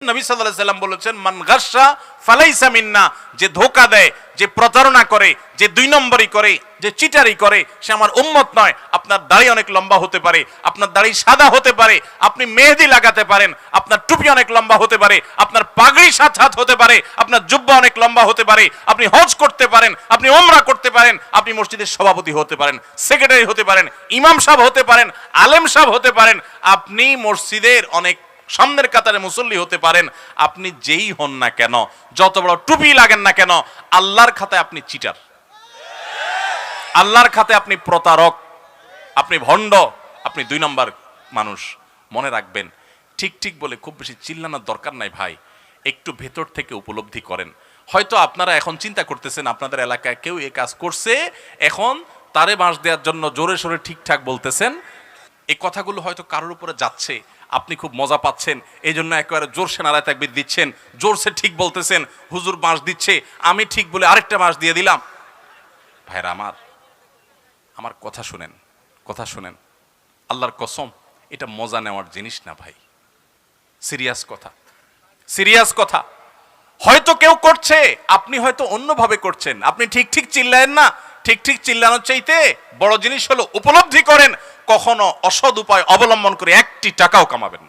নবী সাল্লাল্লাহু আলাইহি সাল্লাম বলেছেন, মান গাশশা ফালাইসা মিন্না, যে ধোঁকা দেয়, যে প্রতারণা করে, যে দুই নম্বরই করে, যে চিটারি করে, সে আমার উম্মত নয়। আপনার দাড়ি অনেক লম্বা হতে পারে, আপনার দাড়ি সাদা হতে পারে, আপনি মেহেদি লাগাতে পারেন, আপনার টুপি অনেক লম্বা হতে পারে, আপনার পাগড়ি 7 হাত হতে পারে, আপনার জুব্বা অনেক লম্বা হতে পারে, আপনি হজ করতে পারেন, আপনি উমরা করতে পারেন, আপনি মসজিদের সভাপতি হতে পারেন, সেক্রেটারি হতে পারেন, ইমাম সাহেব হতে পারেন, আলেম সাহেব হতে পারেন, আপনি মসজিদের অনেক সামনের কাতারে মুসল্লি হতে পারেন। আপনি যেই হন না কেন, যত বড় টুপি লাগেন না কেন, আল্লাহর খাতায় আপনি চিটার, আল্লাহর খাতায় আপনি প্রতারক, আপনি ভণ্ড, আপনি 2 নম্বর মানুষ। মনে রাখবেন, ঠিক ঠিক বলে খুব বেশি চিল্লানোর দরকার নাই ভাই, একটু ভেতর থেকে উপলব্ধি করেন। হয়তো আপনারা এখন চিন্তা করতেছেন আপনাদের এলাকায় কেউ এই কাজ করছে, এখন তারে বাঁশ দেওয়ার জন্য জোরে সোরে ঠিকঠাক বলতেছেন। এই কথাগুলো হয়তো কারোর উপরে যাচ্ছে, আপনি খুব মজা পাচ্ছেন, এই জন্য একেবারে জোরসে নারায় তাকবীর দিচ্ছেন, জোরসে ঠিক বলতেছেন, হুজুর বাঁশ দিচ্ছে, আমি ঠিক বলে আরেকটা বাঁশ দিয়ে দিলাম। ভাইরা আমার কথা শুনেন, কথা শুনেন, আল্লাহর কসম, এটা মজা নেওয়ার জিনিস না ভাই, সিরিয়াস কথা, সিরিয়াস কথা। হয়তো কেউ করছে, আপনি হয়তো অন্যভাবে করছেন, আপনি ঠিক ঠিক চিল্লায়েন না। ঠিক ঠিক চিল্লানোর চাইতে বড় জিনিস হলো উপলব্ধি করেন, কখনো অসৎ উপায় অবলম্বন করে 1টি টাকাও কামাবেন না।